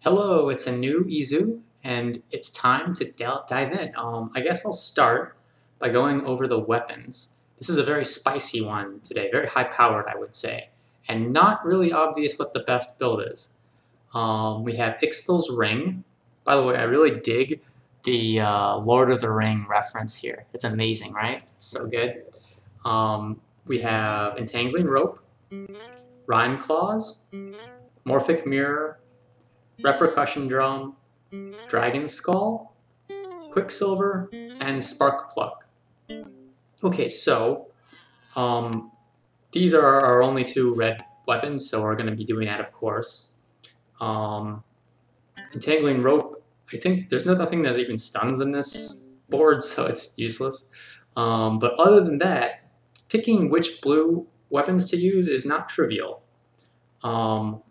Hello, it's a new Izu, and it's time to dive in. I guess I'll start by going over the weapons. This is a very spicy one today, very high powered, I would say, and not really obvious what the best build is. We have Ixtal's Ring. By the way, I really dig the Lord of the Ring reference here. It's amazing, right? It's so good. We have Entangling Rope, Rhyme Claws, Morphic Mirror, Repercussion Drum, Dragon Skull, Quicksilver, and Spark Plug. Okay, so um, these are our only two red weapons, so we're going to be doing that, of course. Entangling Rope, I think there's nothing that even stuns in this board, so it's useless. But other than that, picking which blue weapons to use is not trivial. I'll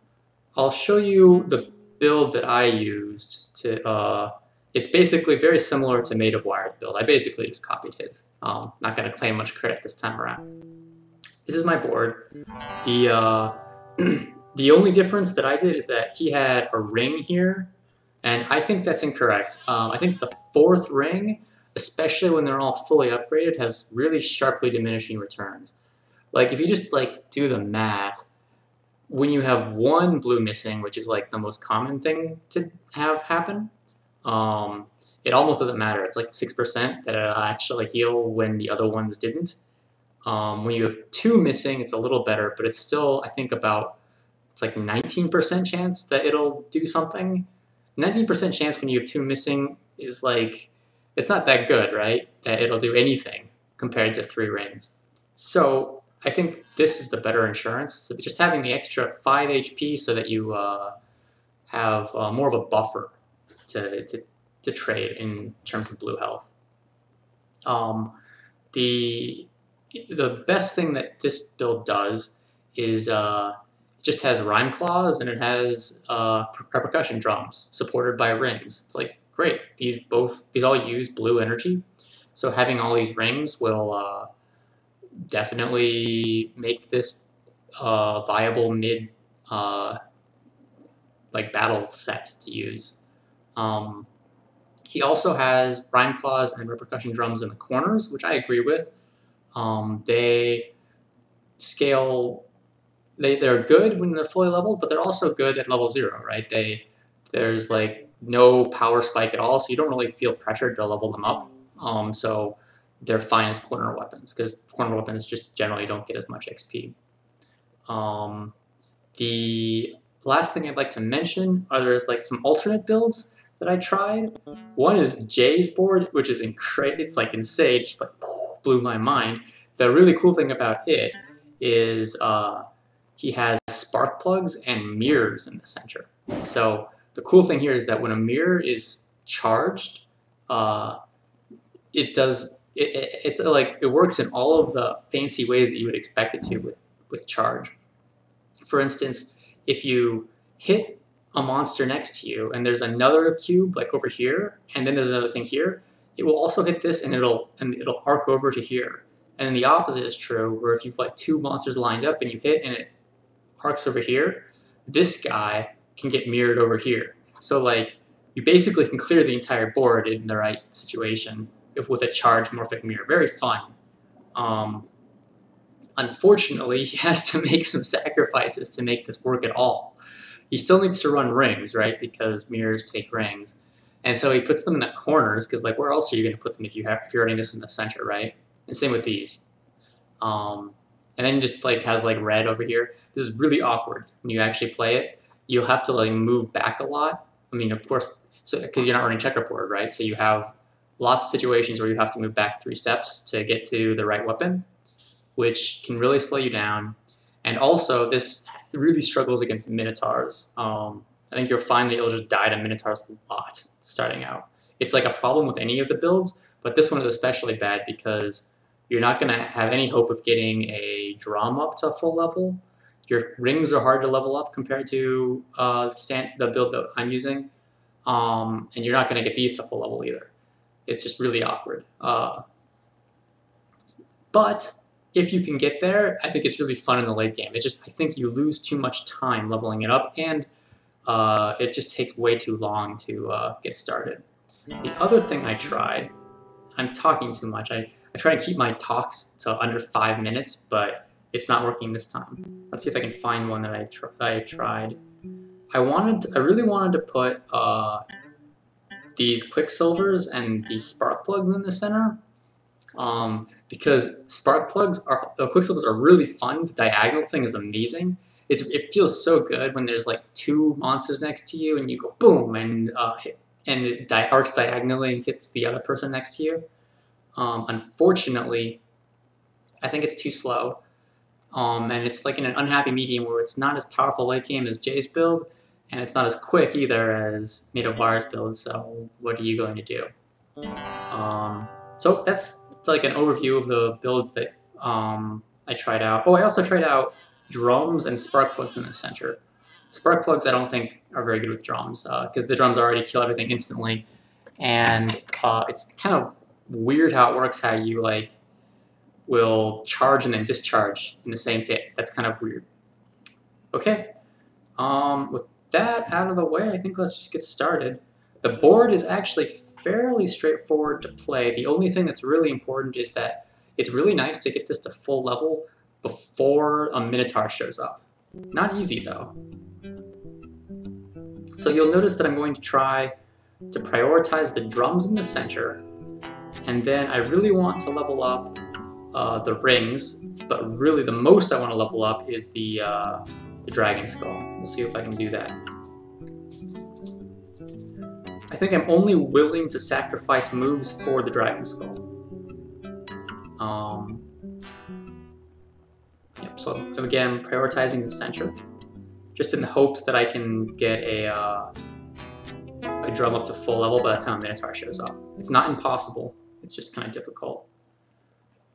show you the build that I used to. It's basically very similar to Made of Wire's build. I basically just copied his. Not going to claim much credit this time around. This is my board. The the only difference that I did is that he had a ring here, and I think that's incorrect. I think the fourth ring, especially when they're all fully upgraded, has really sharply diminishing returns. Like if you just like do the math, when you have one blue missing, which is like the most common thing to have happen, it almost doesn't matter. It's like 6% that it'll actually heal when the other ones didn't. When you have two missing, it's a little better, but it's still, I think, it's like 19% chance that it'll do something. 19% chance when you have two missing is like, it's not that good, right? That it'll do anything compared to three rings. So I think this is the better insurance. So just having the extra 5 HP so that you have more of a buffer to trade in terms of blue health. The best thing that this build does is it just has Rhyme Claws and it has Repercussion Drums supported by rings. It's like, great, these all use blue energy, so having all these rings will definitely make this viable mid like battle set to use. He also has Rhyme Claws and Repercussion Drums in the corners, which I agree with. They scale. They're good when they're fully leveled, but they're also good at level 0, right? There's like no power spike at all, so you don't really feel pressured to level them up. So they're fine as corner weapons, because corner weapons just generally don't get as much XP. The last thing I'd like to mention are there's like some alternate builds that I tried. One is Jay's board, which is it's like insane, just like blew my mind. The really cool thing about it is he has spark plugs and mirrors in the center. So the cool thing here is that when a mirror is charged, it works in all of the fancy ways that you would expect it to with charge. For instance, if you hit a monster next to you and there's another cube like over here, and then there's another thing here, it will also hit this and it'll arc over to here. And then the opposite is true, where if you've like two monsters lined up and you hit and it arcs over here, this guy can get mirrored over here. So like you basically can clear the entire board in the right situation with a charged morphic mirror. Very fun. Unfortunately, he has to make some sacrifices to make this work at all. He still needs to run rings, right? Because mirrors take rings. And so he puts them in the corners, because like where else are you going to put them if you're running this in the center, right? And same with these. And then just like has like red over here. This is really awkward when you actually play it. You'll have to like move back a lot. I mean, of course, because you're not running checkerboard, right? So you have lots of situations where you have to move back 3 steps to get to the right weapon, which can really slow you down. And also, this really struggles against Minotaurs. I think you'll find that you'll just die to Minotaurs a lot starting out. It's like a problem with any of the builds, but this one is especially bad because you're not going to have any hope of getting a drum up to full level. Your rings are hard to level up compared to the build that I'm using, and you're not going to get these to full level either. It's just really awkward. But if you can get there, I think it's really fun in the late game. I think you lose too much time leveling it up, and it just takes way too long to get started. The other thing I tried, I'm talking too much. I try to keep my talks to under 5 minutes, but it's not working this time. Let's see if I can find one that I tried. I really wanted to put these Quicksilvers and these spark plugs in the center, because the Quicksilvers are really fun. The diagonal thing is amazing. It feels so good when there's like 2 monsters next to you and you go boom and it arcs diagonally and hits the other person next to you. Unfortunately, I think it's too slow, and it's like in an unhappy medium where it's not as powerful late game as Jay's build, and it's not as quick either as Made of Wires build, so what are you going to do? So that's like an overview of the builds that I tried out. Oh, I also tried out drums and spark plugs in the center. Spark plugs I don't think are very good with drums, because the drums already kill everything instantly, and it's kind of weird how it works, how you like will charge and then discharge in the same hit. That's kind of weird. Okay, with that out of the way, I think let's just get started. The board is actually fairly straightforward to play. The only thing that's really important is that it's really nice to get this to full level before a Minotaur shows up. Not easy though. So you'll notice that I'm going to try to prioritize the drums in the center, and then I really want to level up the rings, but really the most I want to level up is the Dragon Skull. We'll see if I can do that. I think I'm only willing to sacrifice moves for the Dragon Skull. Yep, so again, prioritizing the center, just in the hopes that I can get a drum up to full level by the time a Minotaur shows up. It's not impossible, it's just kind of difficult.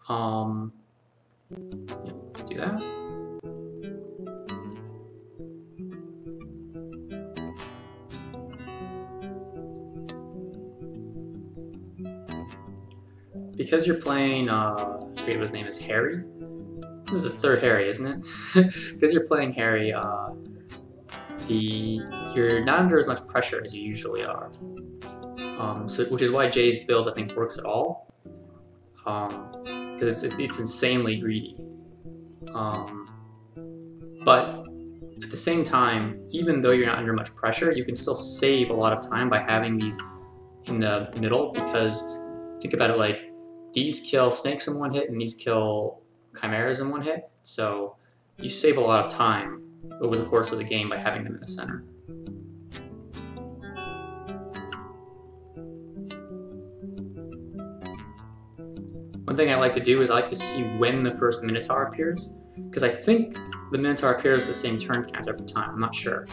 Yeah, let's do that. Because you're playing, I forget what his name is, Harry? This is the third Harry, isn't it? Because you're playing Harry, you're not under as much pressure as you usually are. Which is why Jay's build, I think, works at all. Because it's insanely greedy. But at the same time, even though you're not under much pressure, you can still save a lot of time by having these in the middle, because think about it like these kill snakes in one hit and these kill chimeras in one hit, so you save a lot of time over the course of the game by having them in the center. One thing I like to do is I like to see when the first Minotaur appears, because I think the Minotaur appears the same turn count every time, I'm not sure.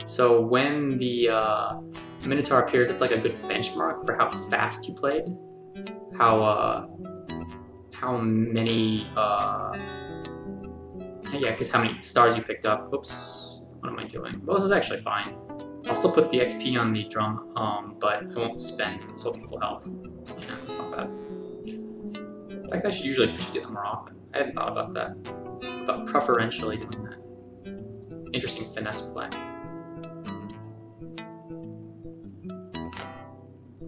So when the Minotaur appears, it's like a good benchmark for how fast you played, how many, yeah, because how many stars you picked up. Oops, what am I doing? Well, this is actually fine. I'll still put the XP on the drum, but I won't spend, so it'll be full health. Yeah, that's not bad. In fact, I should usually do that more often. I hadn't thought about that, about preferentially doing that. Interesting finesse play.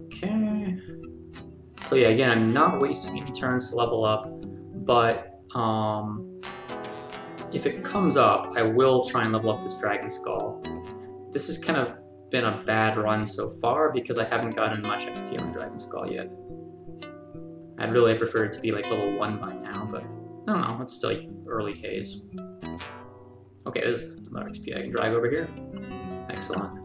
Okay. So yeah, again, I'm not wasting any turns to level up, but if it comes up, I will try and level up this Dragon Skull. This has kind of been a bad run so far because I haven't gotten much XP on Dragon Skull yet. I'd really prefer it to be like level 1 by now, but I don't know, it's still early days. Okay, there's another XP I can drag over here. Excellent.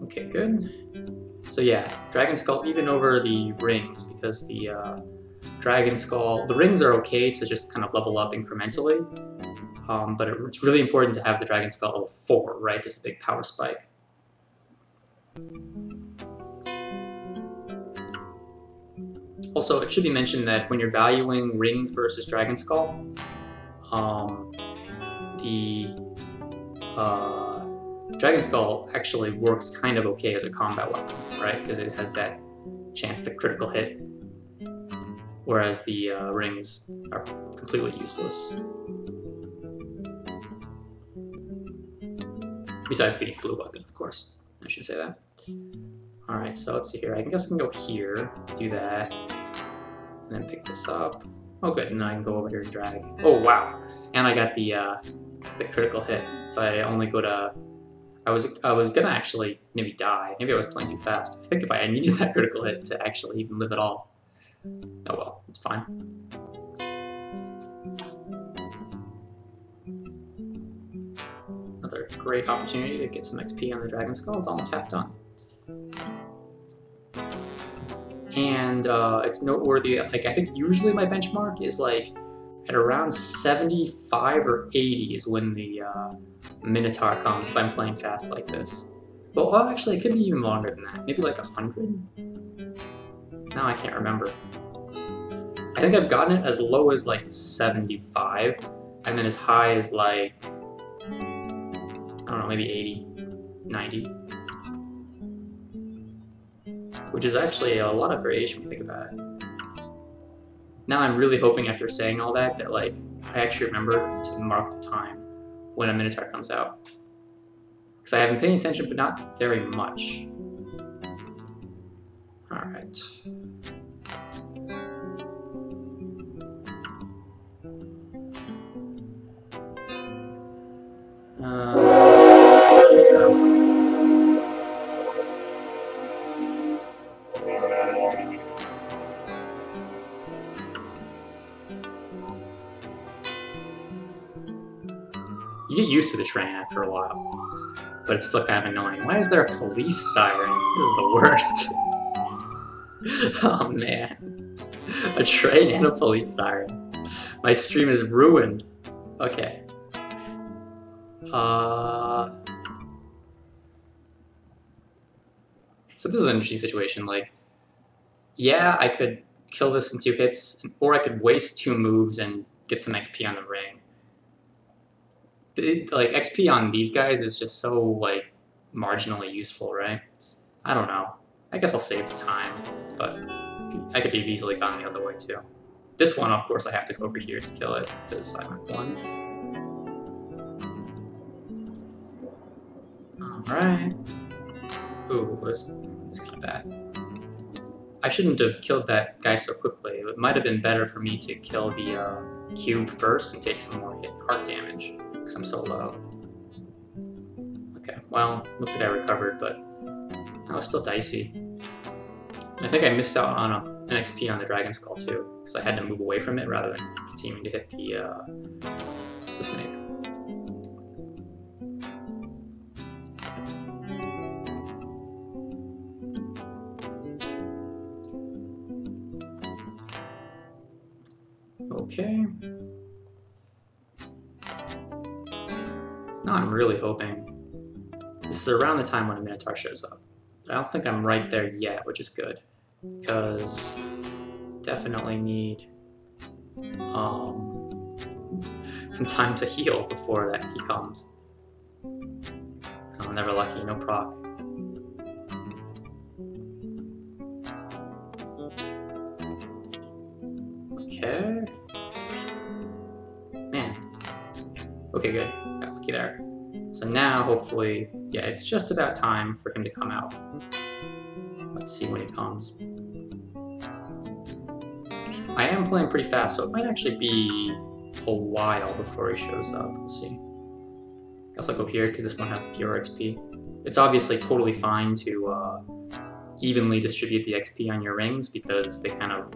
Okay, good. So yeah, Dragon Skull even over the rings, because the Dragon Skull, the rings are okay to just kind of level up incrementally, but it's really important to have the Dragon Skull level 4, right? This is a big power spike. Also, it should be mentioned that when you're valuing rings versus Dragon Skull, the Dragon Skull actually works kind of okay as a combat weapon, right? Because it has that chance to critical hit. whereas the rings are completely useless. Besides being blue button, of course. I should say that. Alright, so let's see here. I guess I can go here, do that, and then pick this up. Oh good, and then I can go over here and drag. Oh wow! And I got the critical hit, so I only go to... I was gonna actually maybe die. Maybe I was playing too fast. I think if I needed that critical hit to actually even live at all. Oh well, it's fine. Another great opportunity to get some XP on the Dragon Skull. It's almost half done. And it's noteworthy, like I think usually my benchmark is like at around 75 or 80 is when the Minotaur comes if I'm playing fast like this. Well, actually it could be even longer than that. Maybe like 100? Now I can't remember. I think I've gotten it as low as like 75, and then as high as like, I don't know, maybe 80, 90. Which is actually a lot of variation when you think about it. Now I'm really hoping after saying all that, that like, I actually remember to mark the time when a Minotaur comes out. Because I have been paying attention, but not very much. Alright. I think so. You get used to the train after a while, but it's still kind of annoying. Why is there a police siren? This is the worst. Oh man. A train and a police siren. My stream is ruined. Okay. So this is an interesting situation. Like, yeah, I could kill this in 2 hits, or I could waste 2 moves and get some XP on the ring. Like, XP on these guys is just so, like, marginally useful, right? I don't know. I guess I'll save the time, but I could have easily gone the other way, too. This one, of course, I have to go over here to kill it, because I'm at 1. Alright. Ooh, this is kind of bad. I shouldn't have killed that guy so quickly. It might have been better for me to kill the cube first and take some more heart damage, because I'm so low. Okay, well, looks like I recovered, but I was still dicey. And I think I missed out on an XP on the Dragon Skull too, because I had to move away from it rather than continuing to hit the snake. Okay. Now I'm really hoping. This is around the time when a Minotaur shows up. But I don't think I'm right there yet, which is good. Because definitely need some time to heal before that he comes. Oh, never lucky, no proc. Okay. Man. Okay, good. Got lucky there. So now, hopefully, yeah, it's just about time for him to come out. Let's see when he comes. I am playing pretty fast, so it might actually be a while before he shows up. We'll see. Guess I'll go here because this one has the pure XP. It's obviously totally fine to evenly distribute the XP on your rings because they kind of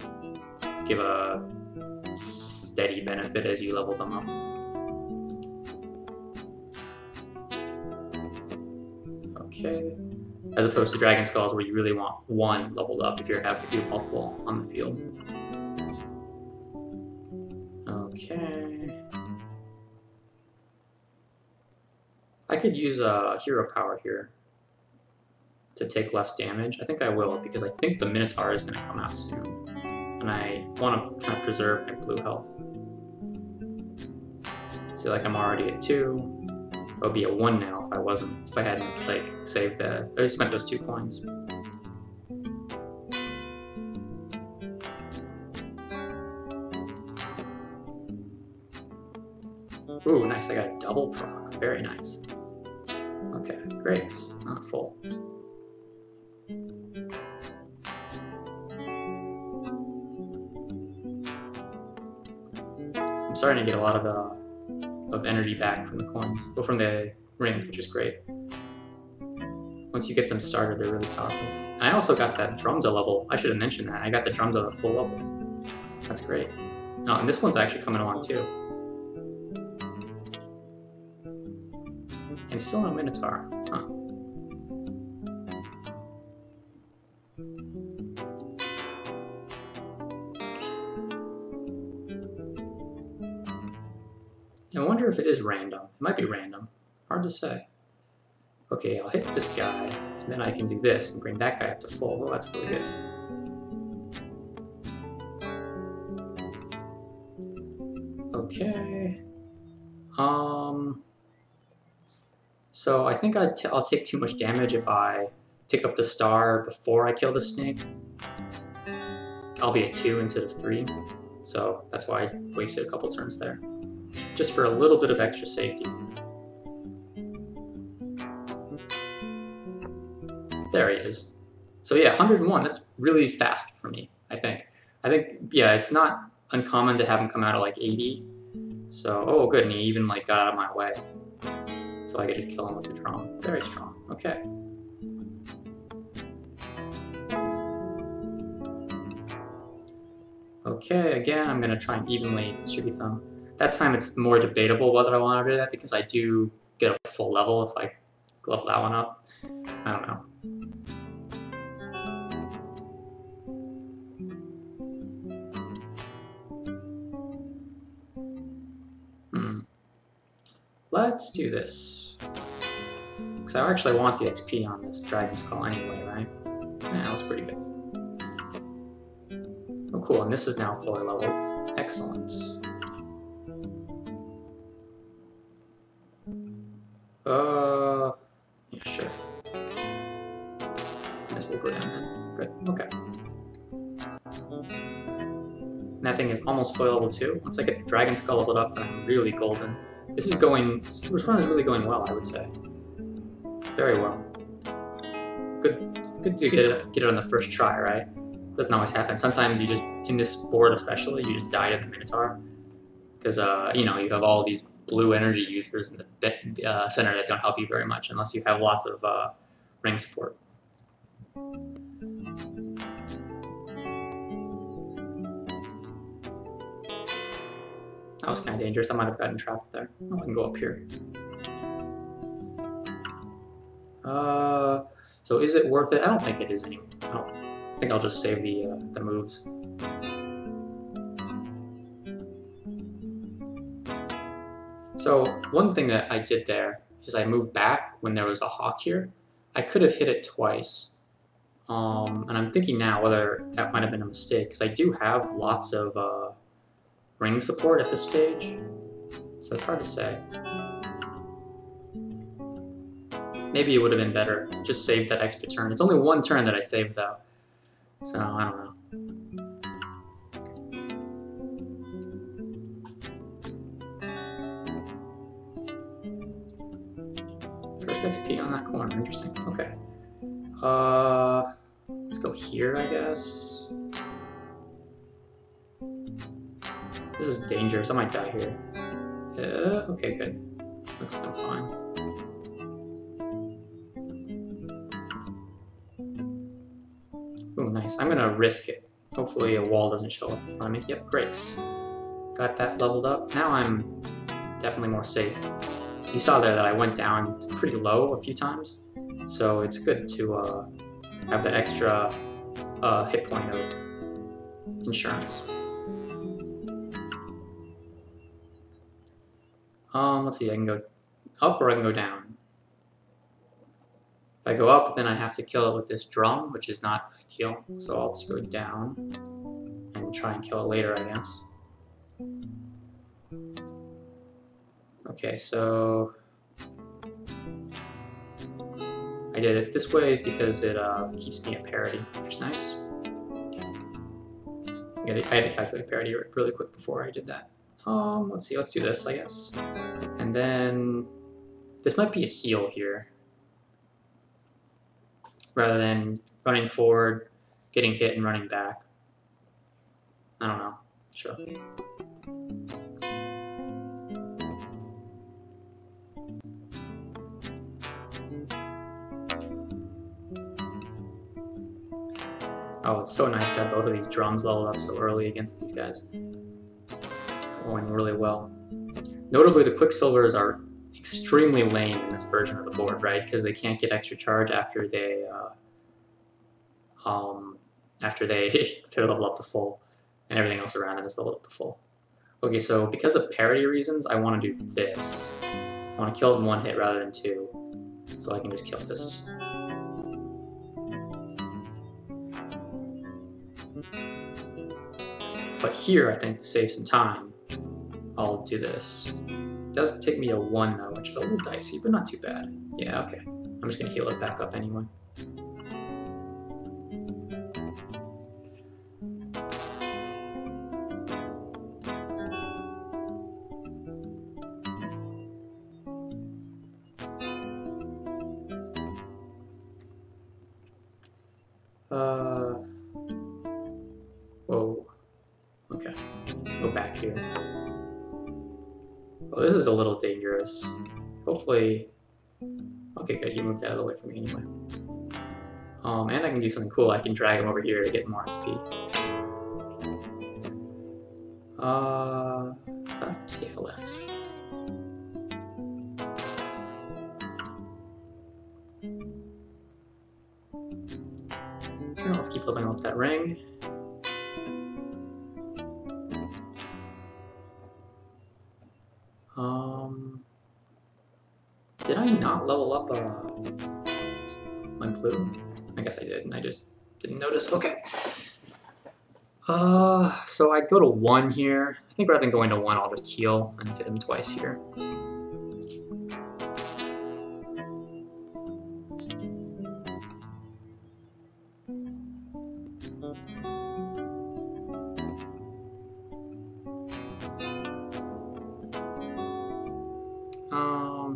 give a steady benefit as you level them up. Okay. As opposed to Dragon Skulls where you really want one leveled up if you have multiple on the field. Okay. I could use hero power here to take less damage. I think I will because I think the Minotaur is going to come out soon. And I want to try to preserve my blue health. See, like I'm already at 2. It would be a 1 now if I hadn't like saved or spent those 2 coins. Ooh, nice, I got a double proc. Very nice. Okay, great. Full. I'm starting to get a lot of energy back from the coins, or from the rings, which is great. Once you get them started, they're really powerful. And I also got that drum to level. I should have mentioned that. I got the drum to full level. That's great. Oh, and this one's actually coming along too. And still no Minotaur. Huh. I wonder if it is random. It might be random. Hard to say. Okay, I'll hit this guy, and then I can do this and bring that guy up to full. Oh, that's really good. Okay. So I think I'll take too much damage if I pick up the star before I kill the snake. I'll be at 2 instead of 3. So that's why I wasted a couple turns there. Just for a little bit of extra safety. There he is. So yeah, 101, that's really fast for me, I think. Yeah, it's not uncommon to have him come out at like 80. So, oh good, and he even like got out of my way. So I get to kill him with the drum. Very strong, okay. Okay, again, I'm gonna try and evenly distribute them. That time it's more debatable whether I want to do that because I do get a full level if I level that one up. I don't know. Let's do this. Because I actually want the XP on this Dragon Skull anyway, right? Yeah, that was pretty good. Oh cool, and this is now fully leveled. Excellent. Yeah, sure. This will go down then. Good, okay. And that thing is almost fully level 2. Once I get the Dragon Skull leveled up, then I'm really golden. This run is really going well, I would say. Very well. Good to get it on the first try, right? Doesn't always happen. Sometimes you just, in this board especially, you just die to the Minotaur. Because, you know, you have all these blue energy users in the center that don't help you very much unless you have lots of ring support. That was kind of dangerous. I might have gotten trapped there. Oh, I can go up here. So is it worth it? I don't think it is anymore. I think I'll just save the moves. So one thing that I did there is I moved back when there was a hawk here. I could have hit it twice. And I'm thinking now whether that might have been a mistake, because I do have lots of ring support at this stage, so it's hard to say. Maybe it would have been better, just save that extra turn. It's only one turn that I saved though, so I don't know. First XP on that corner, interesting, okay. Let's go here, I guess. This is dangerous, I might die here. Okay, good. Looks like I'm fine. Ooh, nice. I'm gonna risk it. Hopefully a wall doesn't show up in front of me. Yep, great. Got that leveled up. Now I'm definitely more safe. You saw there that I went down pretty low a few times, so it's good to have that extra hit point of insurance. Let's see, I can go up or I can go down. If I go up, then I have to kill it with this drum, which is not ideal. So I'll just go down and try and kill it later, I guess. Okay, so I did it this way because it keeps me at parity, which is nice. Yeah, I had to calculate parity really quick before I did that. Let's see, let's do this, I guess. And then this might be a heal here. Rather than running forward, getting hit, and running back. I don't know. Sure. Oh, it's so nice to have both of these drums leveled up so early against these guys. It's going really well. Notably, the Quicksilvers are extremely lame in this version of the board, right? Because they can't get extra charge after they're level up to full, and everything else around them is leveled up to full. Okay, so because of parity reasons, I want to do this. I want to kill it in one hit rather than two, so I can just kill this. But here, I think, to save some time, I'll do this. It does take me a 1, though, which is a little dicey, but not too bad. Yeah, okay. I'm just going to heal it back up anyway. Whoa. Okay. Go back here. Well, this is a little dangerous. Hopefully... Okay, good. He moved out of the way for me anyway. And I can do something cool. I can drag him over here to get more XP. Left? Yeah, left. Okay, let's keep leveling up that ring. Did I not level up my blue? I guess I did, and I just didn't notice. Okay. So I'd go to 1 here. I think rather than going to 1, I'll just heal and hit him twice here.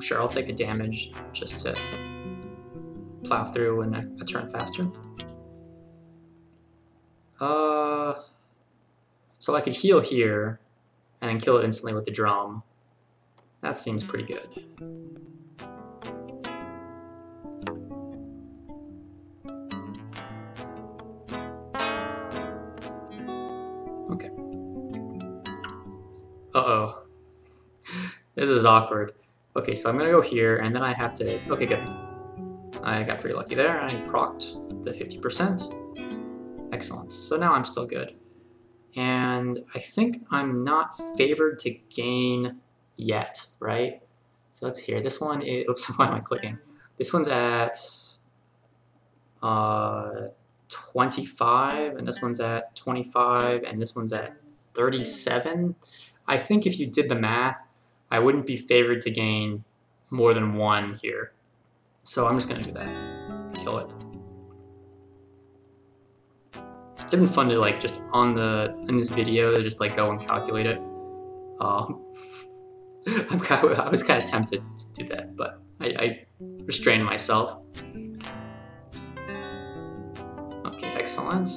Sure, I'll take a damage just to plow through and a turn faster. So I could heal here and then kill it instantly with the drum. That seems pretty good. Okay. Uh-oh. This is awkward. Okay, so I'm gonna go here, and then I have to... Okay, good. I got pretty lucky there. I procced the 50%. Excellent. So now I'm still good. And I think I'm not favored to gain yet, right? So let's hear. This one is... Oops, why am I clicking? This one's at 25, and this one's at 25, and this one's at 37. I think if you did the math, I wouldn't be favored to gain more than 1 here. So I'm just going to do that. Kill it. It's been fun to like just in this video to just like go and calculate it. I was kind of tempted to do that, but I restrained myself. Okay, excellent.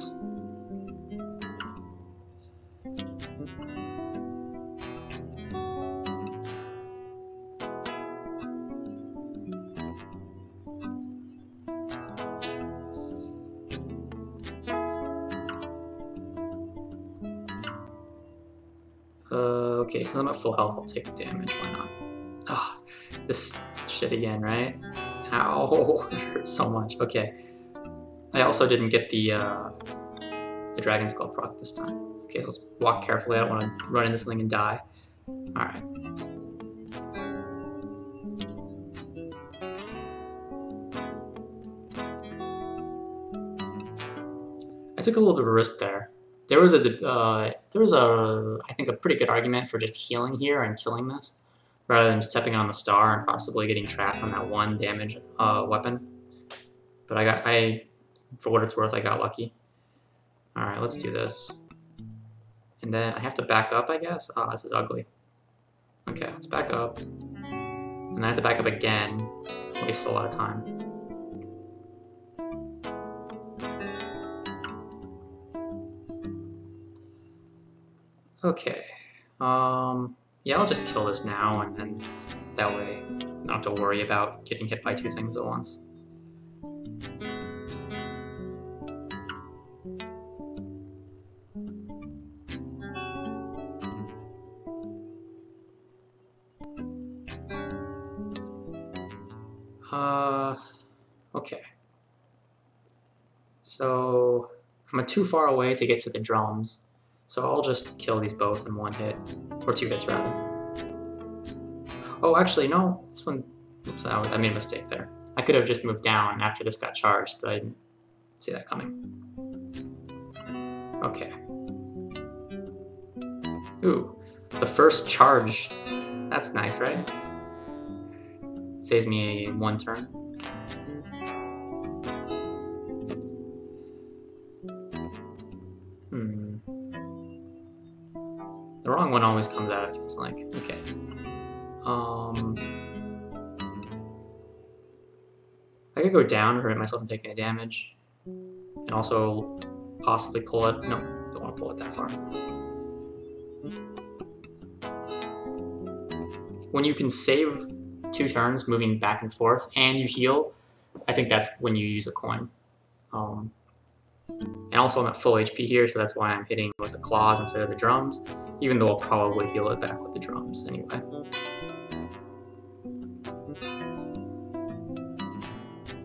Okay, since I'm at full health, I'll take the damage, why not? Ah, this shit again, right? Ow, it hurts so much. Okay. I also didn't get the Dragon Skull proc this time. Okay, let's walk carefully. I don't want to run into something and die. Alright. I took a little bit of a risk there. There was I think a pretty good argument for just healing here and killing this, rather than stepping on the star and possibly getting trapped on that 1 damage weapon. But for what it's worth, I got lucky. All right, let's do this. And then I have to back up, I guess. Ah, this is ugly. Okay, let's back up. And then I have to back up again. Wastes a lot of time. Okay. Yeah, I'll just kill this now, and then that way I don't have to worry about getting hit by two things at once. Okay. So I'm too far away to get to the drums, so I'll just kill these both in one hit, or two hits rather. Oh, actually, no. This one, oops, I made a mistake there. I could have just moved down after this got charged, but I didn't see that coming. Okay. Ooh, the first charge. That's nice, right? Saves me one turn. The wrong one always comes out, it feels like. Okay. I could go down to hurt myself from taking a damage. And also possibly pull it. No, don't want to pull it that far. When you can save 2 turns moving back and forth and you heal, I think that's when you use a coin. And also I'm at full HP here, so that's why I'm hitting with the claws instead of the drums, even though I'll probably heal it back with the drums anyway.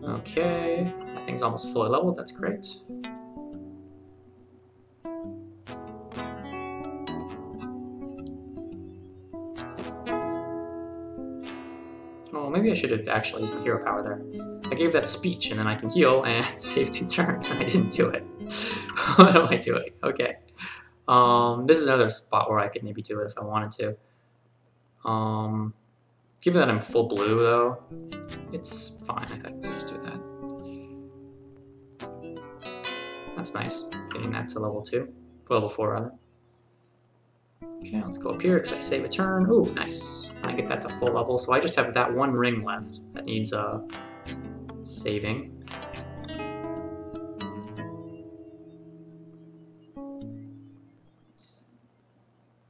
Okay, that thing's almost fully leveled, that's great. Oh, maybe I should have actually used my hero power there. I gave that speech, and then I can heal and save 2 turns, and I didn't do it. What am I doing? Okay. This is another spot where I could maybe do it if I wanted to. Given that I'm full blue, though, it's fine. I think I'll just do that. That's nice, getting that to level 2. Level 4, rather. Okay, let's go up here, because I save a turn. Ooh, nice. I get that to full level, so I just have that one ring left that needs saving.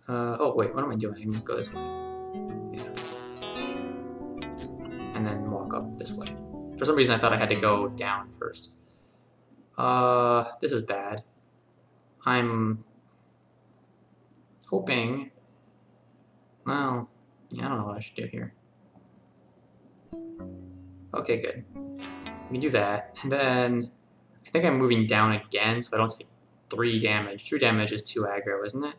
Oh wait, what am I doing? I'm gonna go this way. Yeah. And then walk up this way. For some reason I thought I had to go down first. This is bad. I'm hoping... Well, yeah, I don't know what I should do here. Okay, good. We can do that. And then I think I'm moving down again so I don't take 3 damage. 3 damage is 2 aggro, isn't it?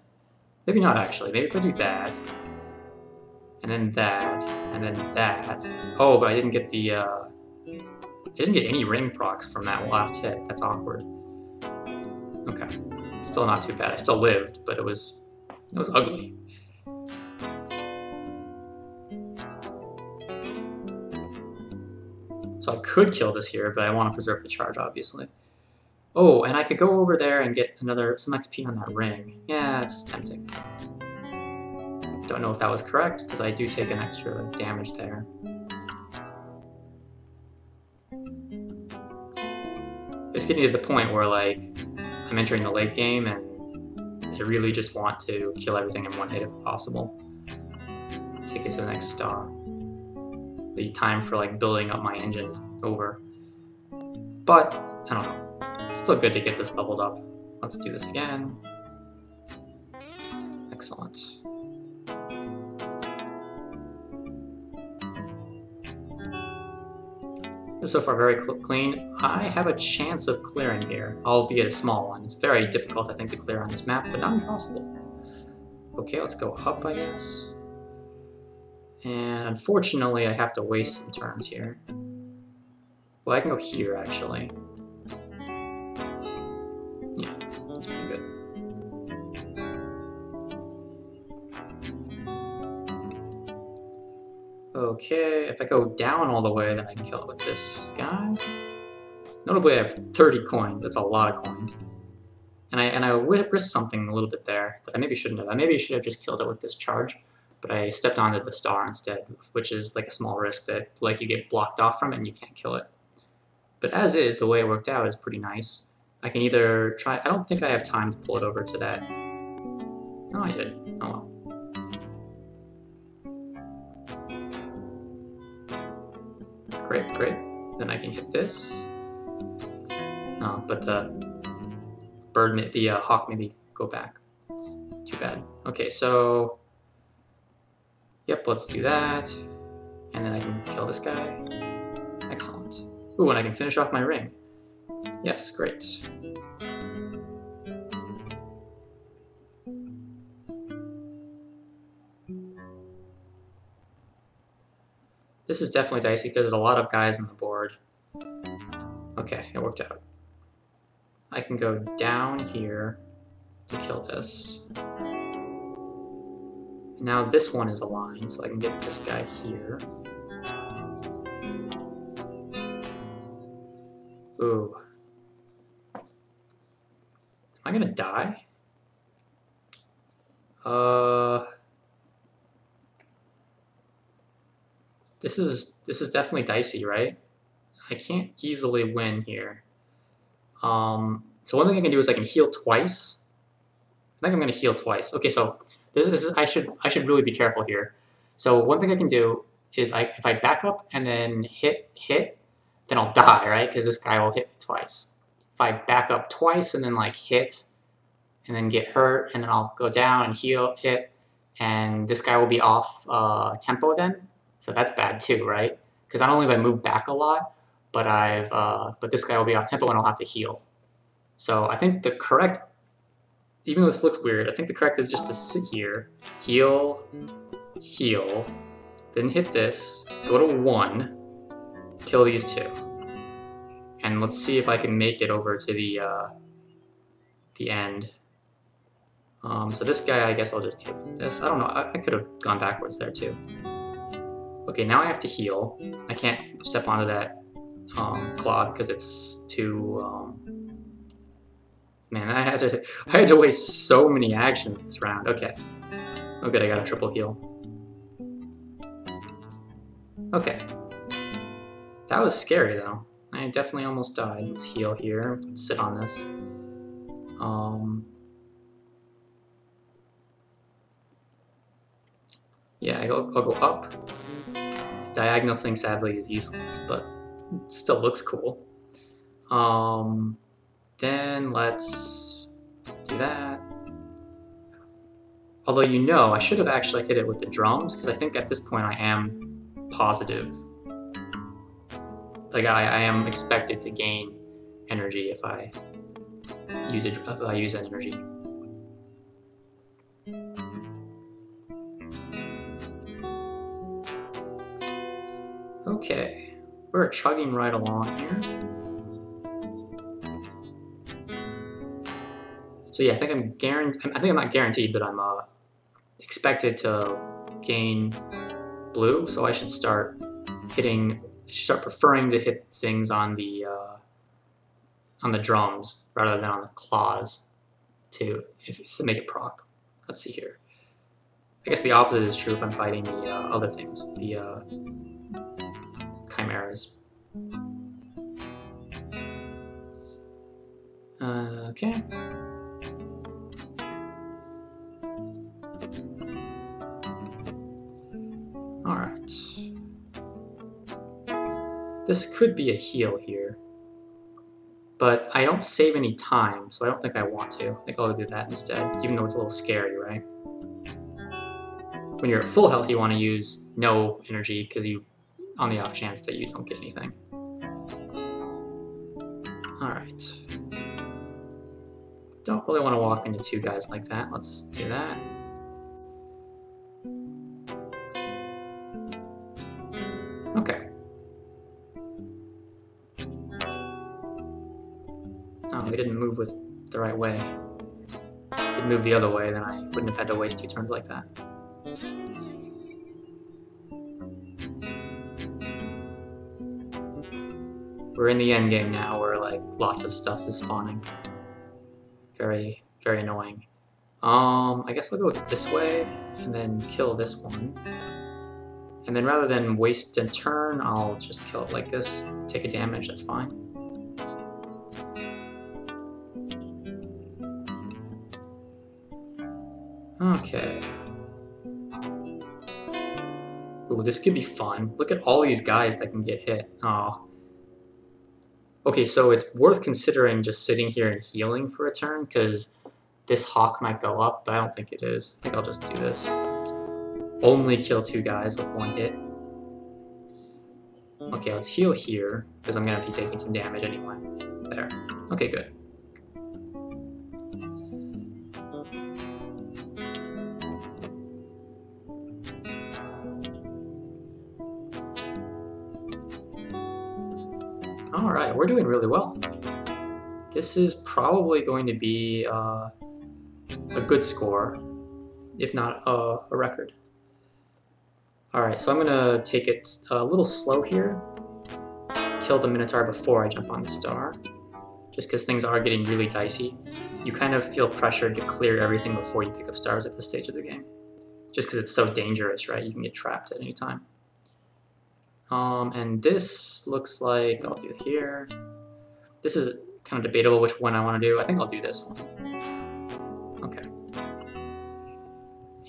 Maybe not actually. Maybe if I do that, and then that, and then that. Oh, but I didn't get the, I didn't get any ring procs from that last hit. That's awkward. Okay. Still not too bad. I still lived, but it was ugly. So I could kill this here, but I want to preserve the charge, obviously. Oh, and I could go over there and get some XP on that ring. Yeah, it's tempting. Don't know if that was correct, because I do take an extra damage there. It's getting to the point where, like, I'm entering the late game, and I really just want to kill everything in one hit if possible. Take it to the next star. The time for, like, building up my engine is over. But, I don't know. It's still good to get this leveled up. Let's do this again. Excellent. This is so far very clean. I have a chance of clearing here, albeit a small one. It's very difficult, I think, to clear on this map, but not impossible. Okay, let's go up, I guess. And unfortunately, I have to waste some turns here. Well, I can go here, actually. Yeah, that's pretty good. Okay, if I go down all the way, then I can kill it with this guy. Notably, I have 30 coins. That's a lot of coins. And I risked something a little bit there that I maybe shouldn't have. I maybe should have just killed it with this charge, but I stepped onto the star instead, which is like a small risk that like you get blocked off from it and you can't kill it. But as is, the way it worked out is pretty nice. I can either try... I don't think I have time to pull it over to that. No, I did. Oh well. Great, great. Then I can hit this. No, but the bird, the hawk maybe go back. Too bad. Okay, so... Yep, let's do that. And then I can kill this guy. Excellent. Ooh, and I can finish off my ring. Yes, great. This is definitely dicey because there's a lot of guys on the board. Okay, it worked out. I can go down here to kill this. Now this one is aligned, so I can get this guy here. Ooh. Am I gonna die? This is definitely dicey, right? I can't easily win here. So one thing I can do is I can heal twice. I think I'm gonna heal twice. Okay, so this is I should really be careful here. So one thing I can do is if I back up and then hit, then I'll die, right? Because this guy will hit me twice. If I back up twice and then like hit, and then get hurt, and then I'll go down and heal, hit, and this guy will be off tempo then. So that's bad too, right? Because not only have I moved back a lot, but but this guy will be off tempo and I'll have to heal. So I think the correct, even though this looks weird, I think the correct is just to sit here, heal, heal, then hit this, go to 1, kill these 2. And let's see if I can make it over to the end. So this guy, I guess I'll just hit this. I don't know, I could have gone backwards there too. Okay, now I have to heal. I can't step onto that claw because it's too... Man, I had to waste so many actions this round. Okay. Oh good, I got a triple heal. Okay. That was scary though. I definitely almost died. Let's heal here. Let's sit on this. Yeah, I'll go up. Diagonal thing sadly is useless, but it still looks cool. Then let's do that. Although I should have actually hit it with the drums, because I think at this point I am positive. Like I am expected to gain energy if I use it. If I use that energy. Okay, we're chugging right along here. So yeah, I think I'm guaranteed. I think I'm not guaranteed, but I'm expected to gain blue. So I should start hitting. I should start preferring to hit things on the drums rather than on the claws to make it proc. Let's see here. I guess the opposite is true if I'm fighting the other things, the chimeras. Okay. Alright. This could be a heal here. But I don't save any time, so I don't think I want to. I think I'll do that instead, even though it's a little scary, right? When you're at full health, you want to use no energy, because on the off chance that you don't get anything. Alright. Don't really want to walk into 2 guys like that. Let's do that. Okay. Oh, we didn't move with the right way. If we'd moved the other way, then I wouldn't have had to waste 2 turns like that. We're in the end game now, where like lots of stuff is spawning. Very, very annoying. I guess I'll go this way and then kill this one. And then rather than waste a turn, I'll just kill it like this. Take a damage, that's fine. Okay. Ooh, this could be fun. Look at all these guys that can get hit. Oh. Okay, so it's worth considering just sitting here and healing for a turn, because this hawk might go up, but I don't think it is. I think I'll just do this. Only kill 2 guys with 1 hit. Okay, let's heal here, because I'm going to be taking some damage anyway. There. Okay, good. Alright, we're doing really well. This is probably going to be a good score, if not a record. Alright, so I'm going to take it a little slow here. Kill the Minotaur before I jump on the star. Just because things are getting really dicey. You kind of feel pressured to clear everything before you pick up stars at this stage of the game. Just because it's so dangerous, right? You can get trapped at any time. And this looks like I'll do it here. This is kind of debatable which one I want to do. I think I'll do this one. Okay.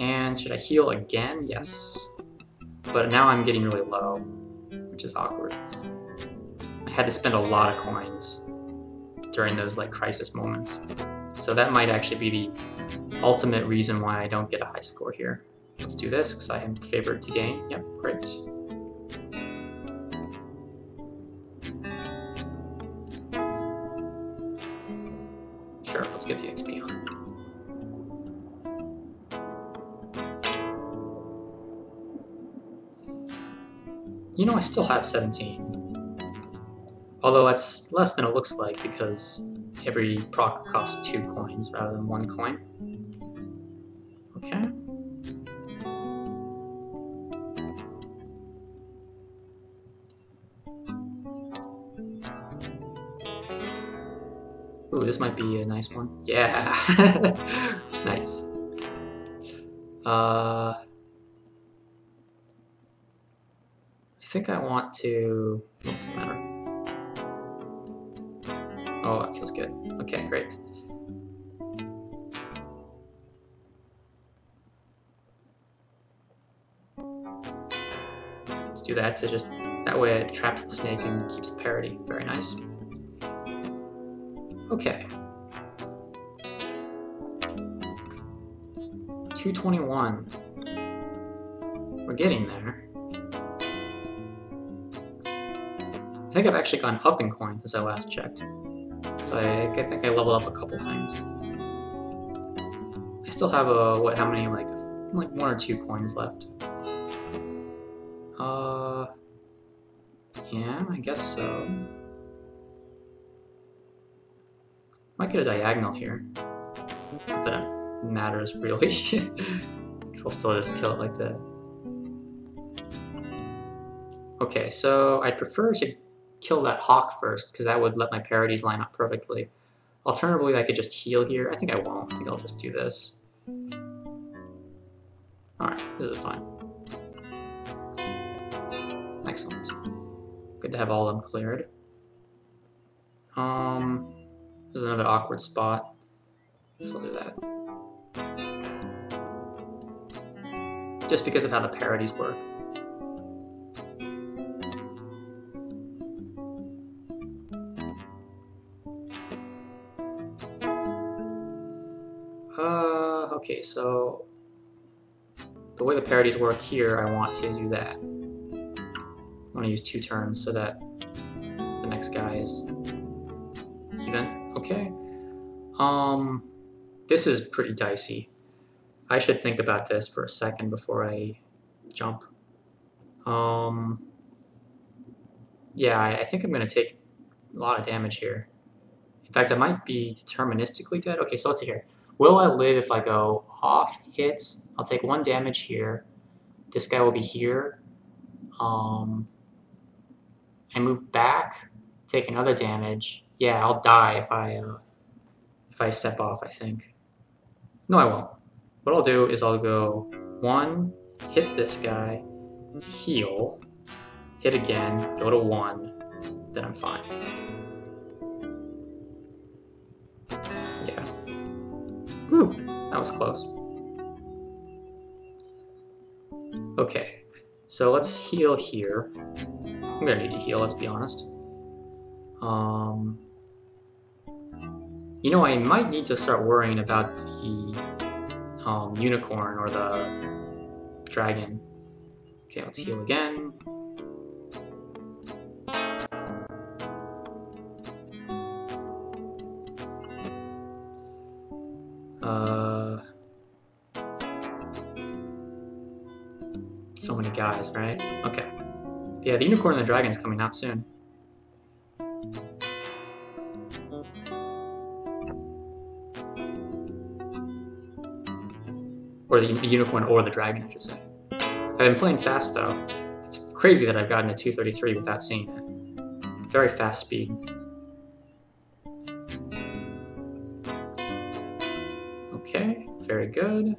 And should I heal again? Yes. But now I'm getting really low, which is awkward. I had to spend a lot of coins during those like crisis moments. So that might actually be the ultimate reason why I don't get a high score here. Let's do this because I am favored to gain. Yep, great. Sure, let's get the XP on it. You know, I still have 17. Although that's less than it looks like because every proc costs 2 coins rather than 1 coin. Okay. Ooh, this might be a nice one. Yeah! Nice. I think I want to... It doesn't matter. Oh, that feels good. Okay, great. Let's do that to just... That way it traps the snake and keeps the parity. Very nice. Okay. 221. We're getting there. I think I've actually gone up in coins since I last checked. So I think I leveled up a couple things. I still have how many, like 1 or 2 coins left. Yeah, I guess so. Might get a diagonal here. Not that it matters really. Because I'll still just kill it like that. Okay, so I'd prefer to kill that hawk first, because that would let my parries line up perfectly. Alternatively, I could just heal here. I think I won't. I think I'll just do this. Alright, this is fine. Excellent. Good to have all of them cleared. There's another awkward spot. So I'll do that. Just because of how the parodies work. Okay, so the way the parodies work here, I want to do that. I want to use 2 turns so that the next guy is even. Okay. This is pretty dicey. I should think about this for a second before I jump. Yeah, I think I'm going to take a lot of damage here. In fact, I might be deterministically dead. Okay, so let's see here. Will I live if I go off hit? I'll take 1 damage here. This guy will be here. I move back, take another damage. Yeah, I'll die if I if I step off, I think. No, I won't. What I'll do is I'll go 1, hit this guy, heal, hit again, go to 1, then I'm fine. Yeah. Whew, that was close. Okay, so let's heal here. I'm gonna need to heal, let's be honest. You know, I might need to start worrying about the unicorn or the dragon. Okay, let's heal again. So many guys, right? Okay. Yeah, the unicorn and the dragon is coming out soon. Or the unicorn or the dragon, I should say. I've been playing fast, though. It's crazy that I've gotten to 233 without seeing it. Very fast speed. Okay, very good.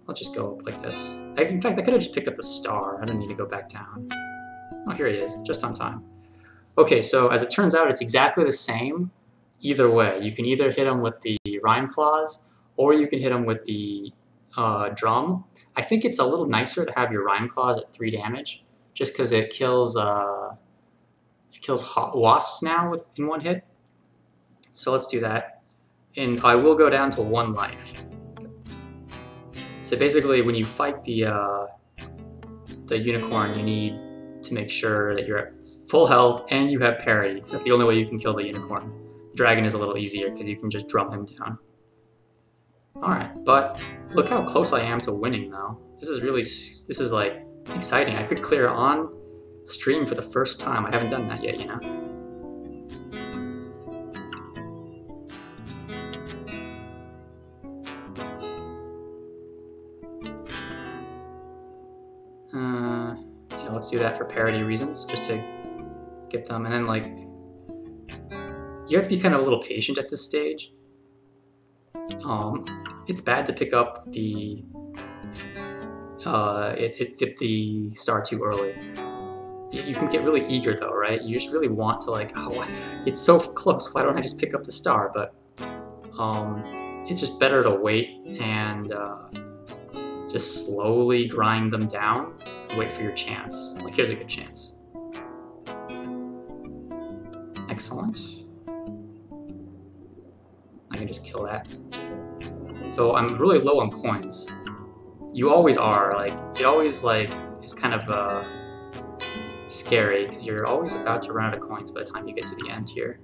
Let's just go up like this. In fact, I could have just picked up the star. I don't need to go back down. Oh, here he is, just on time. Okay, so as it turns out, it's exactly the same either way. You can either hit him with the Rhyme Claws, or you can hit him with the drum. I think it's a little nicer to have your Rhyme Claws at 3 damage, just because it kills wasps now in 1 hit. So let's do that. And I will go down to 1 life. So basically, when you fight the unicorn, you need to make sure that you're at full health and you have parry. That's the only way you can kill the unicorn. The dragon is a little easier because you can just drum him down. Alright, but look how close I am to winning though. This is like exciting. I could clear on stream for the first time. I haven't done that yet, you know. Yeah, let's do that for parity reasons, just to get them. And then, like, you have to be kind of a little patient at this stage. It's bad to pick up the hit the star too early. You can get really eager though, right? You just really want to, like, oh, it's so close. Why don't I just pick up the star? But it's just better to wait and just slowly grind them down. Wait for your chance. Like, here's a good chance. Excellent. I can just kill that. So I'm really low on coins. You always are. Like, it always, like, is kind of scary because you're always about to run out of coins by the time you get to the end here.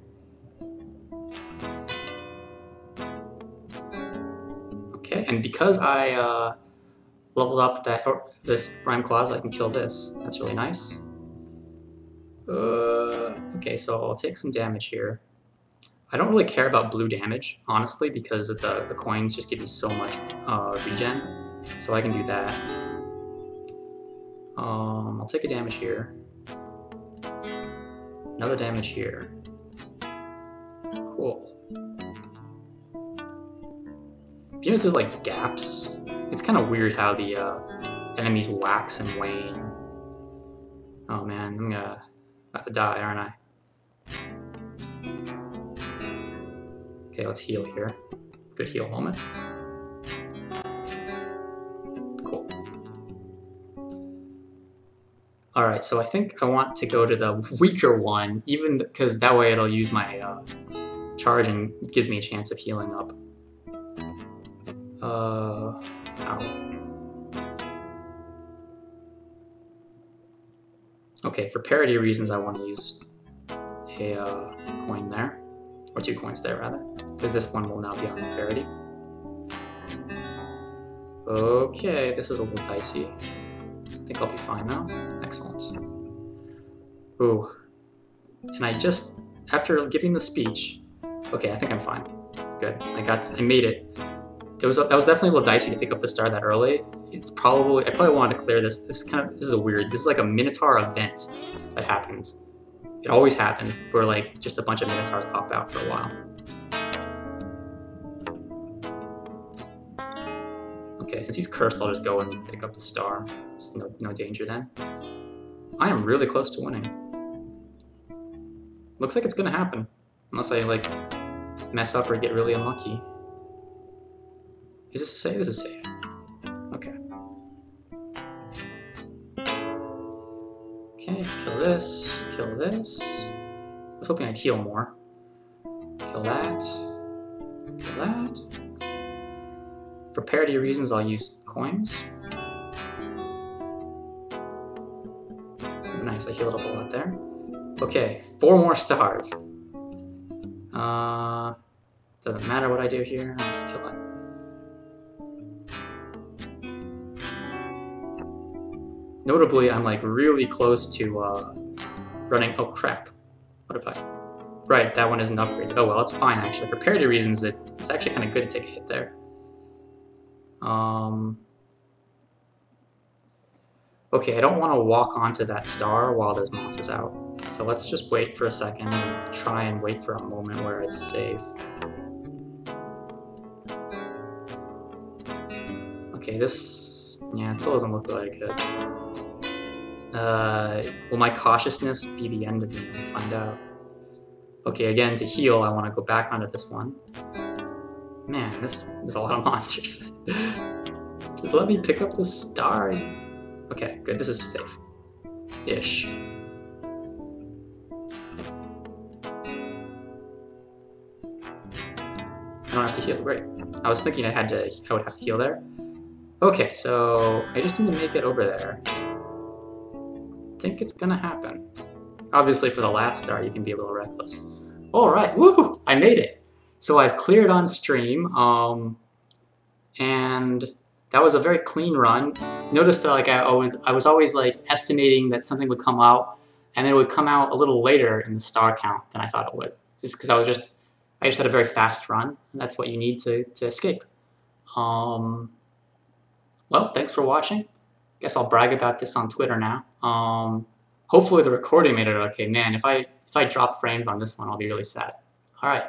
Okay, and because I leveled up this Rhyme Claws, I can kill this. That's really nice. Okay, so I'll take some damage here. I don't really care about blue damage, honestly, because the coins just give me so much regen. So I can do that. I'll take a damage here. Another damage here. Cool. If you notice there's like gaps, it's kind of weird how the enemies wax and wane. Oh man, I'm gonna have to die, aren't I? Okay, let's heal here. Good heal moment. Cool. Alright, so I think I want to go to the weaker one, even because that way it'll use my charge and gives me a chance of healing up. Ow. Okay, for parity reasons, I want to use a coin there. Or 2 coins there, rather. Because this one will now be on parity. Okay, this is a little dicey. I think I'll be fine now. Excellent. Ooh. And I just, after giving the speech, okay, I think I'm fine. Good. I made it. That was definitely a little dicey to pick up the star that early. I probably wanted to clear this. This is like a Minotaur event that happens. It always happens where like just a bunch of Minotaurs pop out for a while. Okay, since he's cursed, I'll just go and pick up the star. There's no danger then. I am really close to winning. Looks like it's gonna happen. Unless I, like, mess up or get really unlucky. Is this a save? This is a save. Okay. Okay, kill this, kill this. I was hoping I'd heal more. Kill that. Kill that. For parity reasons, I'll use coins. Nice, I healed up a lot there. Okay, 4 more stars. Doesn't matter what I do here. Let's kill it. Notably, I'm like really close to running. Oh crap! What if I? Right, that one isn't upgraded. Oh well, it's fine actually. For parity reasons, it's actually kind of good to take a hit there. Okay, I don't want to walk onto that star while there's monsters out. So let's just wait for a second and try and wait for a moment where it's safe. Okay, this... yeah, it still doesn't look like it. Will my cautiousness be the end of me? We'll find out. Okay, again, to heal, I want to go back onto this one. Man, there's a lot of monsters. Just let me pick up the star. Okay, good, this is safe. Ish. I don't have to heal, great. I was thinking I would have to heal there. Okay, so I just need to make it over there. I think it's gonna happen. Obviously for the last star you can be a little reckless. Alright, woo! I made it! So I've cleared on stream, and that was a very clean run. Notice that like I was always like estimating that something would come out, and then it would come out a little later in the star count than I thought it would. Just because I just had a very fast run, and that's what you need to escape. Well, thanks for watching. Guess I'll brag about this on Twitter now. Hopefully the recording made it okay. Man, if I drop frames on this one, I'll be really sad. All right.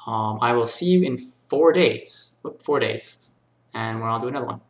I will see you in 4 days. 4 days, and I'll do another one.